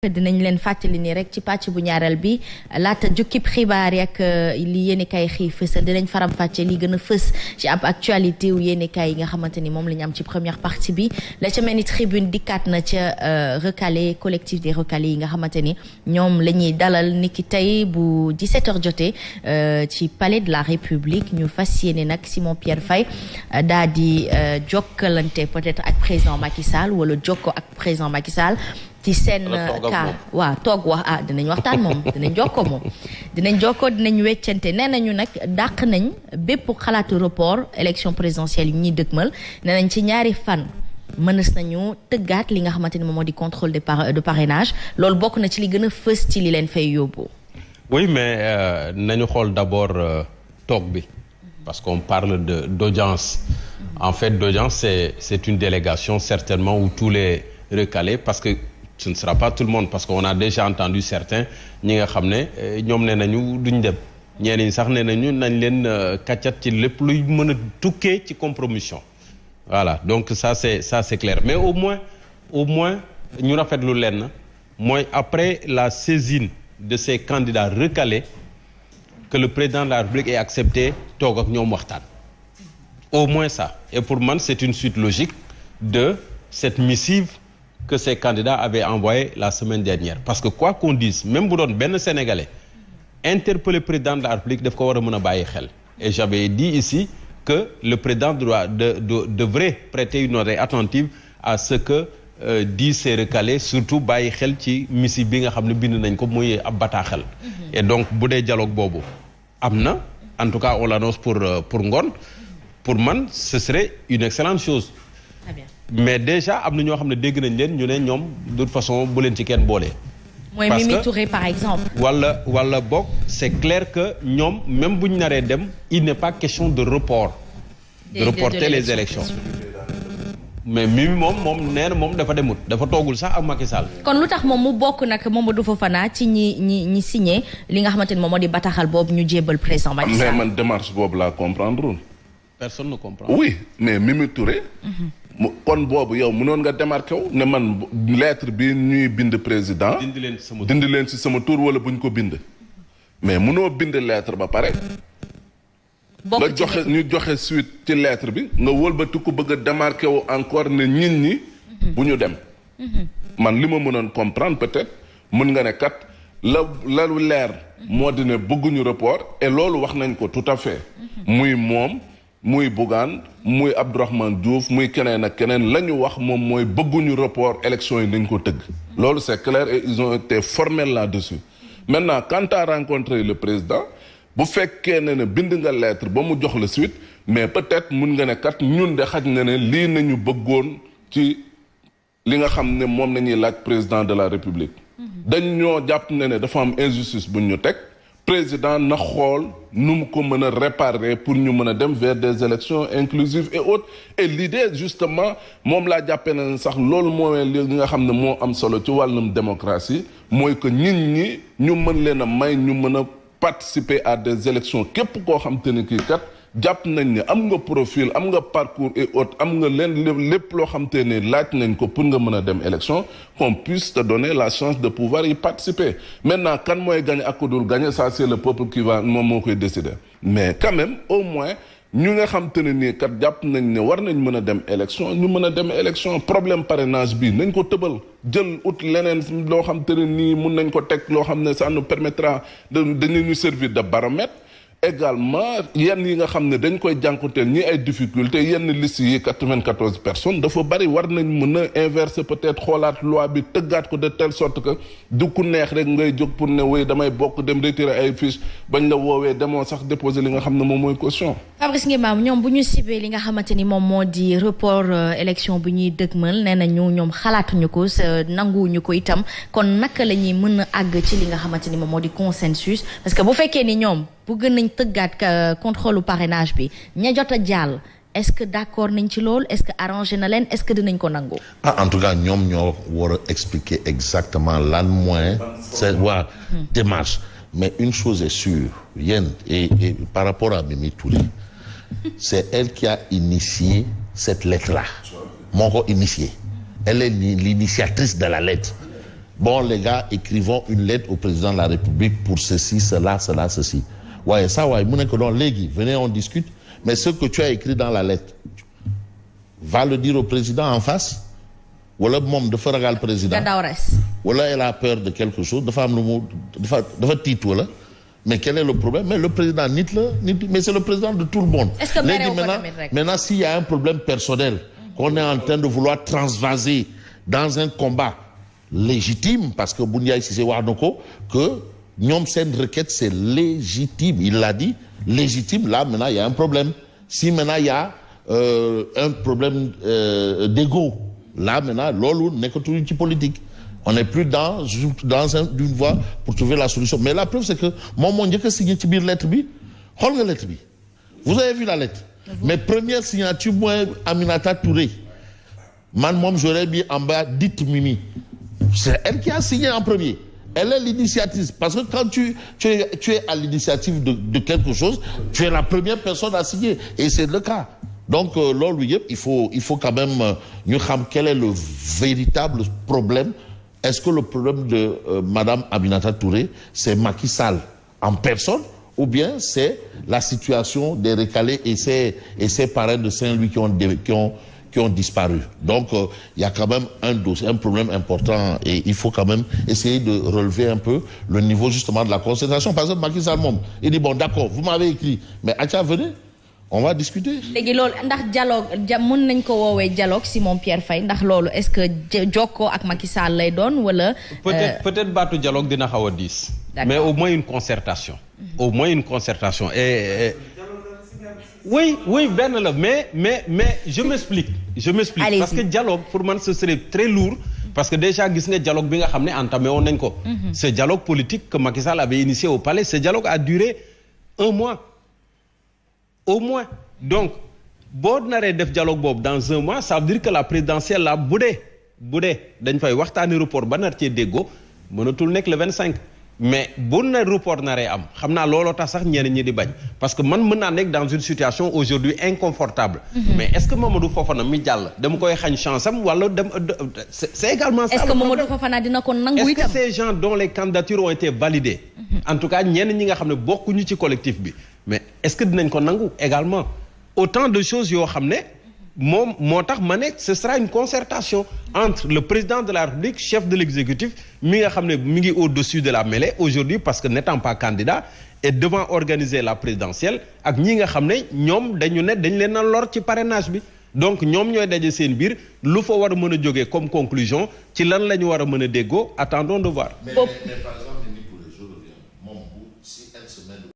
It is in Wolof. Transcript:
dinañ leen fàttali ni rek ci pàcc bu ñaareel bi laata jukkib xibaar yi ak li yéenekaay xëy fësal dinañ faram fàcce li gën a fës ci ab actualité wu yéenekaay yi nga xamante ni moom la ñu am ci première partie bi la ca mel ni tribune dikkaat na ca recalé collectif des recalés yi nga xamante ni ñoom la ñuy dalal niki tey bu 17h jotee ci palais de la République ñu fas yéene nag Simon Pierre Faye daa di jokkalante peut-être ak président Macky Sall wala jokko ak président Macky Sall ci seen cas waaw toog wax dinañ waxtaan moom dinañ jokkoo dinañ weccante nee nañu nag dàq nañ bépp xalaatu report élection présidentielle yi ñuy dëgmal nee nañ ci ñaari fan mënees nañu tëggaat li nga xamante ni moom moo di contrôle de parrainage loolu bokk na ci li gën a fës ci li leen fay yóbbu. oui mais nañu xool d'abord toog bi parce qu'on parle d'audience en fait d'audience c'est une délégation certainement où tous les recalés parce que ce ne sera pas tout le monde parce qu'on a déjà entendu certains ñi nga xam ne ñoom nee nañu duñ dem ñeneen ñi sax nee nañu nañ leen kàccat ci lépp luy mën a tukkee ci compromission voilà donc ça c'est clair mais au moins ñu rafetlu leen mooy après la saisine de ces candidats recalés que le président de la République ait accepté toog ak ñoom waxtaan au moins ça et pour man c'est une suite logique de cette missive que ces candidats avaient envoyé la semaine dernière parce que quoi qu'on dise même bu doon benn Sénégalais interpeller président de la République daf ko war a mën a bàyyi xel et j'avais dit ici que le président devrait prêter une oreille attentive à ce que disent ces recalés surtout bàyyi xel ci missive bi nga xam ne bind nañ ko muy ab bataaxel et donc bu dee dialogue boobu am na en tout cas on l'annonce pour ngoon pour man ce serait une excellente chose. Très bien. Mais déjà am na ñoo xam ne dégg nañ leen ñu ne ñoom de toute façon bu leen ci kenn boole. mooy Mimi Touré par exemple. wala boog c'est clair que ñoom même bu ñu naree dem il n'est pas question de report. de reporter les élections. mais Mimi moom nee na moom dafa demut dafa toogul sax ak Macky Sall. kon lu tax moom mu bokk nag Mamadou Fofana ci ñi signé li nga xamante ni moom moo di bataaxal boobu ñu jébal président Macky Sall. mais man démarche boobu laa comprendre. personne ne comprend. oui mais Mimi Touré. kon boobu yow mënoon nga démarqué wu ne man lettre bi ñuy bind président. dindi leen ci sama tur wala buñ ko bind. mais mënoo bind lettre ba pare. nga joxe suite ci lettre bi nga wëlbati ko bëgg a démarqué wu encore ne nit ñi. bu ñu dem. man li ma mënoon comprendre peut-être mën nga ne kat lalu leer. moo di ne bëgguñu report et loolu wax nañ ko tout à fait. muy moom. muy Bougane muy Abdourahmane Diouf muy keneen ak keneen la ñu wax moom mooy bëgguñu report élection yi dañ ko tëgg. loolu c'est clair et ils ont été formels là-dessus. maintenant quand tu as rencontré le président bu fekkee ne bind nga lettre ba mu jox la suite mais peut-être mun nga ne kat ñun de xaj na ne lii nañu bëggoon ci li nga xam ne moom nañuy laaj président de la République. dañ ñoo jàpp ne dafa am injustice buñ ñu teg. président na xool nu mu ko mën a réparer pour ñu mën a dem vers des élections inclusives et autres et l'idée justement moom laa jàppee na sax loolu mooy li nga xam ne moo am solo ci wàllum démocratie mooy que nit ñi ñu mën leen a may ñu mën a participer à des élections képp koo xam te ne kii kat jàpp nañ ne am nga profil am nga parcours et autres am nga leen lépp loo xam te ne laaj nañ ko pour nga mën a dem élection qu'on puisse te donner la chance de pouvoir y participer maintenant kan mooy gagner ak ku dul gagner ça c'est le peuple qui va moom moo koy décider mais quand même au moins ñu nga xam te ne nii kat jàpp nañ ne war nañ mën a dem élection ñu mën a dem élection problème parrainage bi nañ ko tëbal jël ut leneen loo xam te ne nii mun nañ ko teg loo xam ne ça nous permettra dañu ñu servir de baromètre également yenn yi nga xam ne dañ koy jànkuwuteel ñi ay difficultés yenn liste yi 94 personnes dafa bari war nañ mën a inverser peut-être xoolaat loi bi tëggaat ko de telle sorte que du ku neex rek ngay jóg pour ne wéy damay bokk dem retirer ay fiches bañ la woowee demoo sax déposer li nga xam ne moom mooy caution. Fabrice Nguema ñoom bu ñu sibee li nga xamante ni moom moo di report élection bu ñuy dëgmal nee nañu ñoom xalaatuñu ko nanguwuñu ko itam kon naka la ñuy mën a àgg ci li nga xamante ni moom moo di consensus parce que bu fekkee ni ñoom. bëgg nañ tëggaat contrôle parrainage bi ña jot a jàll est-ce que d'accord nañ ci loolu est-ce que arrangé na leen est-ce que dinañ ko nangu. en tout cas ñoom ñoo war a expliquer exactement lan mooy c'est waa démarche mais une chose est sûre yéen et par rapport à Mimi Touré c'est elle qui a initié cette lettre-là moo ko initié elle est l'initiatrice de la lettre bon les gars, écrivons une lettre au président de la République pour ceci, cela, ceci. Ouais, ça, ouais, venez, on discute. Mais ce que tu as écrit dans la lettre, va le dire au président en face. Wala moom dafa ragal président. Wala elle a peur de quelque chose. Dafa tiit wala. Mais quel est le problème? Mais le président mais c'est le président de tout le monde. Est-ce que maintenant, s'il y a un problème personnel, qu'on est en train de vouloir transvaser dans un combat légitime, parce que Boundiaï Cissé Warnoko, que Nyom Sen requête, c'est légitime. Il l'a dit, légitime. Là, maintenant, il y a un problème. Si maintenant, il y a un problème d'ego, là, maintenant, lolo n'est que tout une politique. On n'est plus dans une voie pour trouver la solution. Mais la preuve, c'est que mon Dieu, que signé une lettre bi, lettre bi. Vous avez vu la lettre? Mes premières signatures, moi, Aminata Touré. Moi, j'aurais mis en bas, dites Mimi. C'est elle qui a signé en premier. Elle est l'initiative. Parce que quand tu es à l'initiative de quelque chose, tu es la première personne à signer. Et c'est le cas. Donc, il faut quand même nous savoir quel est le véritable problème. Est-ce que le problème de Madame Aminata Touré, c'est Macky Sall en personne, ou bien c'est la situation des recalés et ses parrains de Saint-Louis qui ont disparu. Donc, il y a quand même un problème important et il faut quand même essayer de relever un peu le niveau justement de la concentration. Par exemple, Macky Sall, il dit, bon, d'accord, vous m'avez écrit, mais Atia, venez. On va discuter. léegi loolu ndax dialogue mën nañ ko woowee dialogue Simon Pierre Faye ndax loolu est-ce que jokkoo ak Macky Sall lay doon wala. peut-être baatu dialogue dina xaw a diis. mais au moins une concertation. Au moins une concertation et oui benn la mais je m'explique. Allez-y. Parce que dialogue pour moi ce serait très lourd. Parce que déjà gis nga dialogue bi nga xam ne entamé woon nañ ko. Ce dialogue politique que Macky Sall avait initié au palais, ce dialogue a duré 1 mois. Au moins. Donc, boo naree def dialogue boobu dans 1 mois, ça veut dire que la présidentielle là bu dee dañ fay waxtaani report ba nar cee déggoo mënatul nekk le 25. Mais bu na report naree am xam naa looloo tax sax ñeneen ñi di bañ parce que man mën naa nekk dans une situation aujourd'hui inconfortable. Mais est-ce que Mamadou Fofana mi jàll dama koy xañ chance am wala c'est également ça. Est-ce que Mamadou Fofana dina ko nangu itam? Est-ce que ces gens dont les candidatures ont été validées. En tout cas ñenn ñi nga xam ne bokkuñu ci collectif bi. Mais est-ce que dinañ ko nangu également? Autant de choses yoo xam ne moom moo tax ma ne ce sera une concertation entre le président de la République, chef de l'exécutif mi nga xam ne mi ngi au-dessus de la mêlée aujourd'hui parce que n'étant pas candidat et devant organiser la présidentielle ak ñi nga xam ne ñoom dañ leen a lor ci parrainage bi. Donc ñoom ñooy daje seen biir lu fa war a mën a jógee comme conclusion ci lan la ñu war a mën a déggoo attendons de voir.